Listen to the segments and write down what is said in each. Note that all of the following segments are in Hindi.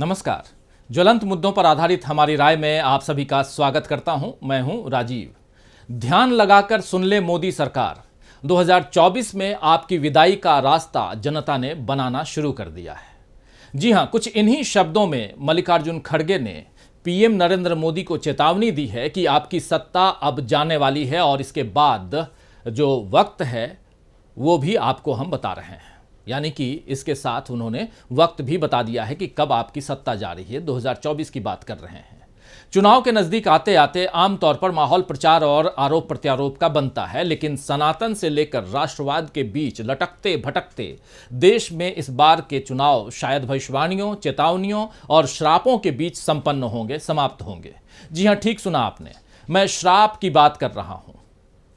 नमस्कार। ज्वलंत मुद्दों पर आधारित हमारी राय में आप सभी का स्वागत करता हूं। मैं हूं राजीव। ध्यान लगाकर सुन ले मोदी सरकार, 2024 में आपकी विदाई का रास्ता जनता ने बनाना शुरू कर दिया है। जी हां, कुछ इन्हीं शब्दों में मल्लिकार्जुन खड़गे ने पीएम नरेंद्र मोदी को चेतावनी दी है कि आपकी सत्ता अब जाने वाली है और इसके बाद जो वक्त है वो भी आपको हम बता रहे हैं। यानी कि इसके साथ उन्होंने वक्त भी बता दिया है कि कब आपकी सत्ता जा रही है। 2024 की बात कर रहे हैं। चुनाव के नजदीक आते आते आमतौर पर माहौल प्रचार और आरोप प्रत्यारोप का बनता है, लेकिन सनातन से लेकर राष्ट्रवाद के बीच लटकते भटकते देश में इस बार के चुनाव शायद भविष्यवाणियों, चेतावनियों और श्रापों के बीच संपन्न होंगे, समाप्त होंगे। जी हां, ठीक सुना आपने, मैं श्राप की बात कर रहा हूं।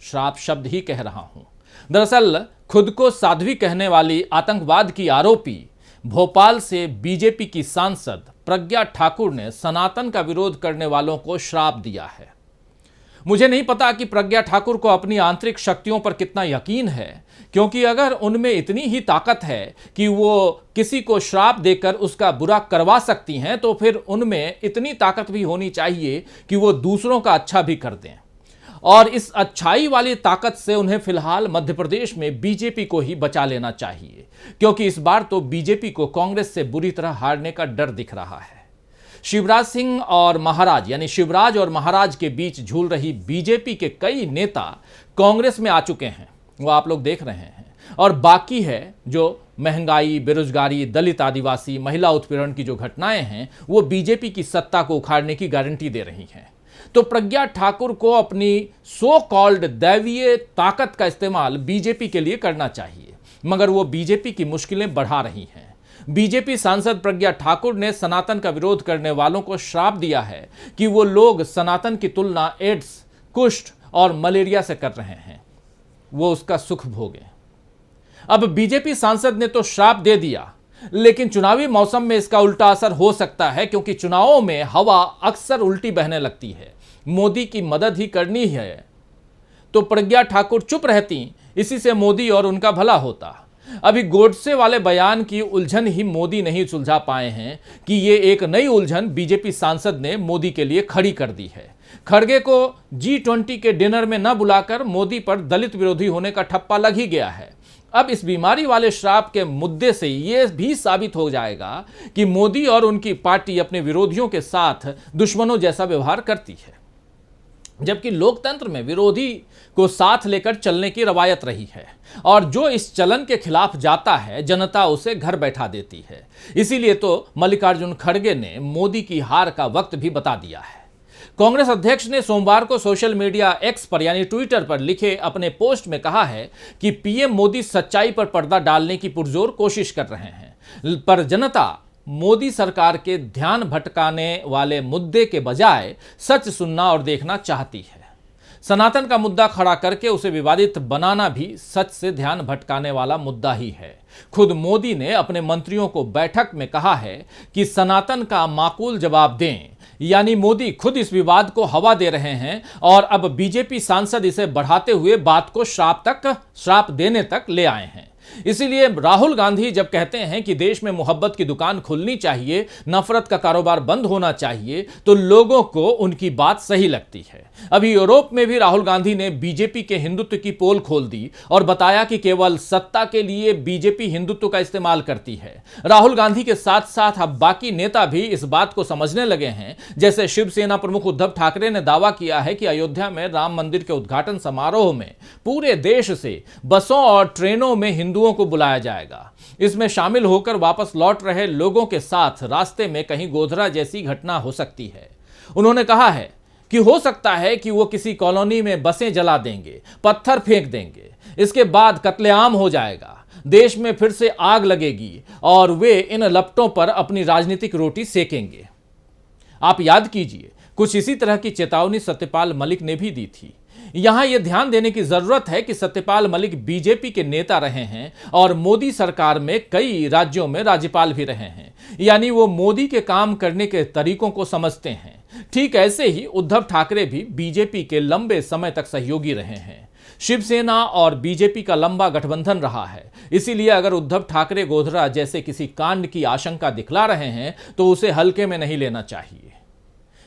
श्राप शब्द ही कह रहा हूं। दरअसल खुद को साध्वी कहने वाली आतंकवाद की आरोपी भोपाल से बीजेपी की सांसद प्रज्ञा ठाकुर ने सनातन का विरोध करने वालों को श्राप दिया है। मुझे नहीं पता कि प्रज्ञा ठाकुर को अपनी आंतरिक शक्तियों पर कितना यकीन है, क्योंकि अगर उनमें इतनी ही ताकत है कि वो किसी को श्राप देकर उसका बुरा करवा सकती हैं, तो फिर उनमें इतनी ताकत भी होनी चाहिए कि वो दूसरों का अच्छा भी कर दें। और इस अच्छाई वाली ताकत से उन्हें फिलहाल मध्य प्रदेश में बीजेपी को ही बचा लेना चाहिए, क्योंकि इस बार तो बीजेपी को कांग्रेस से बुरी तरह हारने का डर दिख रहा है। शिवराज सिंह और महाराज यानी शिवराज और महाराज के बीच झूल रही बीजेपी के कई नेता कांग्रेस में आ चुके हैं, वो आप लोग देख रहे हैं। और बाकी है जो महंगाई, बेरोजगारी, दलित, आदिवासी, महिला उत्पीड़न की जो घटनाएं हैं, वो बीजेपी की सत्ता को उखाड़ने की गारंटी दे रही हैं। तो प्रज्ञा ठाकुर को अपनी सो कॉल्ड दैवीय ताकत का इस्तेमाल बीजेपी के लिए करना चाहिए, मगर वो बीजेपी की मुश्किलें बढ़ा रही हैं। बीजेपी सांसद प्रज्ञा ठाकुर ने सनातन का विरोध करने वालों को श्राप दिया है कि वो लोग सनातन की तुलना एड्स, कुष्ठ और मलेरिया से कर रहे हैं, वो उसका सुख भोगें। अब बीजेपी सांसद ने तो श्राप दे दिया, लेकिन चुनावी मौसम में इसका उल्टा असर हो सकता है, क्योंकि चुनावों में हवा अक्सर उल्टी बहने लगती है। मोदी की मदद ही करनी है तो प्रज्ञा ठाकुर चुप रहती, इसी से मोदी और उनका भला होता। अभी गोडसे वाले बयान की उलझन ही मोदी नहीं सुलझा पाए हैं कि ये एक नई उलझन बीजेपी सांसद ने मोदी के लिए खड़ी कर दी है। खड़गे को G20 के डिनर में न बुलाकर मोदी पर दलित विरोधी होने का ठप्पा लग ही गया है। अब इस बीमारी वाले श्राप के मुद्दे से यह भी साबित हो जाएगा कि मोदी और उनकी पार्टी अपने विरोधियों के साथ दुश्मनों जैसा व्यवहार करती है, जबकि लोकतंत्र में विरोधी को साथ लेकर चलने की रवायत रही है, और जो इस चलन के खिलाफ जाता है जनता उसे घर बैठा देती है। इसीलिए तो मल्लिकार्जुन खड़गे ने मोदी की हार का वक्त भी बता दिया है। कांग्रेस अध्यक्ष ने सोमवार को सोशल मीडिया एक्स पर यानी ट्विटर पर लिखे अपने पोस्ट में कहा है कि पीएम मोदी सच्चाई पर पर्दा डालने की पुरजोर कोशिश कर रहे हैं, पर जनता मोदी सरकार के ध्यान भटकाने वाले मुद्दे के बजाय सच सुनना और देखना चाहती है। सनातन का मुद्दा खड़ा करके उसे विवादित बनाना भी सच से ध्यान भटकाने वाला मुद्दा ही है। खुद मोदी ने अपने मंत्रियों को बैठक में कहा है कि सनातन का माकूल जवाब दें, यानी मोदी खुद इस विवाद को हवा दे रहे हैं और अब बीजेपी सांसद इसे बढ़ाते हुए बात को श्राप देने तक ले आए हैं। इसीलिए राहुल गांधी जब कहते हैं कि देश में मोहब्बत की दुकान खुलनी चाहिए, नफरत का कारोबार बंद होना चाहिए, तो लोगों को उनकी बात सही लगती है। अभी यूरोप में भी राहुल गांधी ने बीजेपी के हिंदुत्व की पोल खोल दी और बताया कि केवल सत्ता के लिए बीजेपी हिंदुत्व का इस्तेमाल करती है। राहुल गांधी के साथ साथ अब बाकी नेता भी इस बात को समझने लगे हैं। जैसे शिवसेना प्रमुख उद्धव ठाकरे ने दावा किया है कि अयोध्या में राम मंदिर के उद्घाटन समारोह में पूरे देश से बसों और ट्रेनों में हिंदुओं को बुलाया जाएगा। इसमें शामिल होकर वापस लौट रहे लोगों के साथ रास्ते में कहीं गोधरा जैसी घटना हो सकती है। उन्होंने कहा है कि हो सकता है कि वो किसी कॉलोनी में बसें जला देंगे, पत्थर फेंक देंगे, इसके बाद कत्लेआम हो जाएगा, देश में फिर से आग लगेगी और वे इन लपटों पर अपनी राजनीतिक रोटी सेकेंगे। आप याद कीजिए, कुछ इसी तरह की चेतावनी सत्यपाल मलिक ने भी दी थी। यहां यह ध्यान देने की जरूरत है कि सत्यपाल मलिक बीजेपी के नेता रहे हैं और मोदी सरकार में कई राज्यों में राज्यपाल भी रहे हैं, यानी वो मोदी के काम करने के तरीकों को समझते हैं। ठीक ऐसे ही उद्धव ठाकरे भी बीजेपी के लंबे समय तक सहयोगी रहे हैं। शिवसेना और बीजेपी का लंबा गठबंधन रहा है, इसीलिए अगर उद्धव ठाकरे गोधरा जैसे किसी कांड की आशंका दिखला रहे हैं तो उसे हल्के में नहीं लेना चाहिए।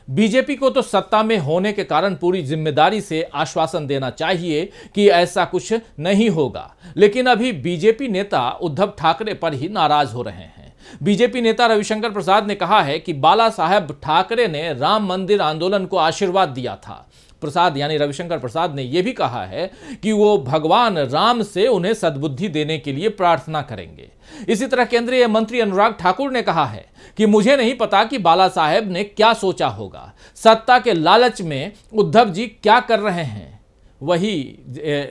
बीजेपी को तो सत्ता में होने के कारण पूरी जिम्मेदारी से आश्वासन देना चाहिए कि ऐसा कुछ नहीं होगा, लेकिन अभी बीजेपी नेता उद्धव ठाकरे पर ही नाराज हो रहे हैं। बीजेपी नेता रविशंकर प्रसाद ने कहा है कि बाला साहेब ठाकरे ने राम मंदिर आंदोलन को आशीर्वाद दिया था। प्रसाद यानी रविशंकर प्रसाद ने यह भी कहा है कि वो भगवान राम से उन्हें सद्बुद्धि देने के लिए प्रार्थना करेंगे। इसी तरह केंद्रीय मंत्री अनुराग ठाकुर ने कहा है कि मुझे नहीं पता कि बाला साहेब ने क्या सोचा होगा, सत्ता के लालच में उद्धव जी क्या कर रहे हैं। वही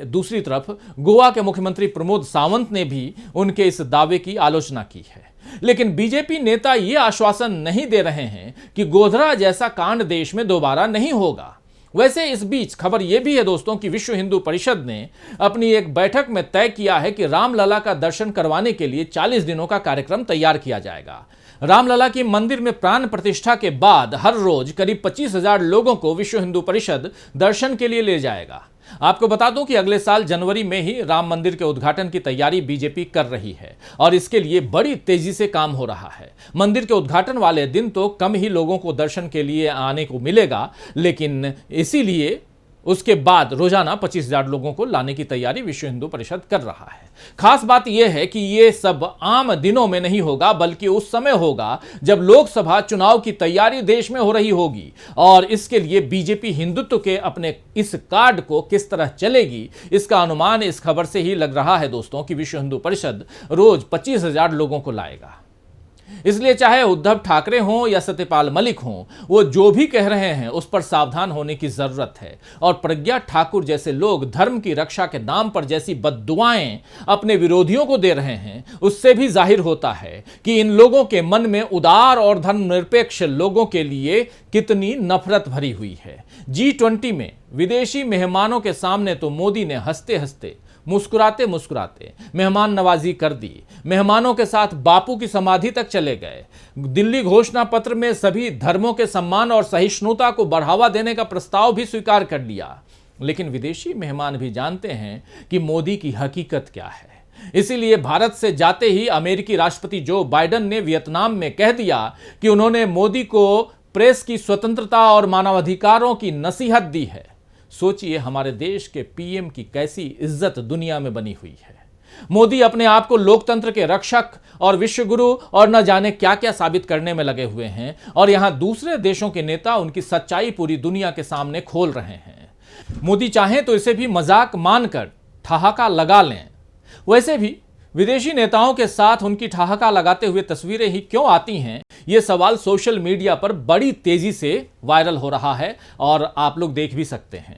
दूसरी तरफ गोवा के मुख्यमंत्री प्रमोद सावंत ने भी उनके इस दावे की आलोचना की है, लेकिन बीजेपी नेता ये आश्वासन नहीं दे रहे हैं कि गोधरा जैसा कांड देश में दोबारा नहीं होगा। वैसे इस बीच खबर यह भी है दोस्तों कि विश्व हिंदू परिषद ने अपनी एक बैठक में तय किया है कि रामलला का दर्शन करवाने के लिए 40 दिनों का कार्यक्रम तैयार किया जाएगा। रामलला की मंदिर में प्राण प्रतिष्ठा के बाद हर रोज करीब 25,000 लोगों को विश्व हिंदू परिषद दर्शन के लिए ले जाएगा। आपको बता दूं कि अगले साल जनवरी में ही राम मंदिर के उद्घाटन की तैयारी बीजेपी कर रही है और इसके लिए बड़ी तेजी से काम हो रहा है। मंदिर के उद्घाटन वाले दिन तो कम ही लोगों को दर्शन के लिए आने को मिलेगा, लेकिन इसीलिए उसके बाद रोजाना 25,000 लोगों को लाने की तैयारी विश्व हिंदू परिषद कर रहा है। खास बात यह है कि यह सब आम दिनों में नहीं होगा, बल्कि उस समय होगा जब लोकसभा चुनाव की तैयारी देश में हो रही होगी और इसके लिए बीजेपी हिंदुत्व के अपने इस कार्ड को किस तरह चलेगी, इसका अनुमान इस खबर से ही लग रहा है दोस्तों कि विश्व हिंदू परिषद रोज 25,000 लोगों को लाएगा। इसलिए चाहे उद्धव ठाकरे हों या सत्यपाल मलिक हों, वो जो भी कह रहे हैं उस पर सावधान होने की जरूरत है। और प्रज्ञा ठाकुर जैसे लोग धर्म की रक्षा के नाम पर जैसी बद्दुआएं अपने विरोधियों को दे रहे हैं, उससे भी जाहिर होता है कि इन लोगों के मन में उदार और धर्मनिरपेक्ष लोगों के लिए कितनी नफरत भरी हुई है। G20 में विदेशी मेहमानों के सामने तो मोदी ने हंसते हंसते मुस्कुराते मुस्कुराते मेहमान नवाजी कर दी। मेहमानों के साथ बापू की समाधि तक चले गए। दिल्ली घोषणा पत्र में सभी धर्मों के सम्मान और सहिष्णुता को बढ़ावा देने का प्रस्ताव भी स्वीकार कर लिया। लेकिन विदेशी मेहमान भी जानते हैं कि मोदी की हकीकत क्या है। इसीलिए भारत से जाते ही अमेरिकी राष्ट्रपति जो बाइडेन ने वियतनाम में कह दिया कि उन्होंने मोदी को प्रेस की स्वतंत्रता और मानवाधिकारों की नसीहत दी है। सोचिए हमारे देश के पीएम की कैसी इज्जत दुनिया में बनी हुई है। मोदी अपने आप को लोकतंत्र के रक्षक और विश्वगुरु और न जाने क्या क्या साबित करने में लगे हुए हैं और यहां दूसरे देशों के नेता उनकी सच्चाई पूरी दुनिया के सामने खोल रहे हैं। मोदी चाहें तो इसे भी मजाक मानकर ठहाका लगा लें। वैसे भी विदेशी नेताओं के साथ उनकी ठहाका लगाते हुए तस्वीरें ही क्यों आती हैं, यह सवाल सोशल मीडिया पर बड़ी तेजी से वायरल हो रहा है और आप लोग देख भी सकते हैं।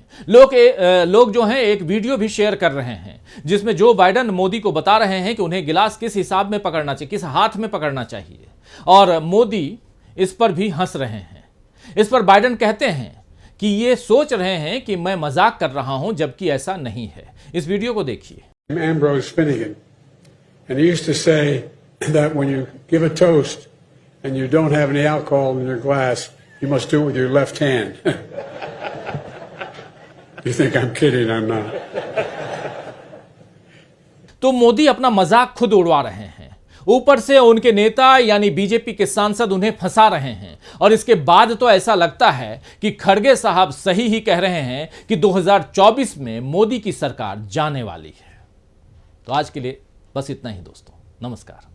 लोग जो हैं एक वीडियो भी शेयर कर रहे हैं जिसमें जो बाइडेन मोदी को बता रहे हैं कि उन्हें गिलास किस हिसाब में पकड़ना चाहिए, किस हाथ में पकड़ना चाहिए, और मोदी इस पर भी हंस रहे हैं। इस पर बाइडेन कहते हैं कि ये सोच रहे हैं कि मैं मजाक कर रहा हूं, जबकि ऐसा नहीं है। इस वीडियो को देखिए। And he used to say that when you give a toast and you don't have any alcohol in your glass, you must do it with your left hand. You think I'm kidding? I'm not. तो मोदी अपना मजाक खुद उड़वा रहे हैं, ऊपर से उनके नेता यानी बीजेपी के सांसद उन्हें फंसा रहे हैं और इसके बाद तो ऐसा लगता है कि खड़गे साहब सही ही कह रहे हैं कि 2024 में मोदी की सरकार जाने वाली है। तो आज के लिए बस इतना ही दोस्तों, नमस्कार।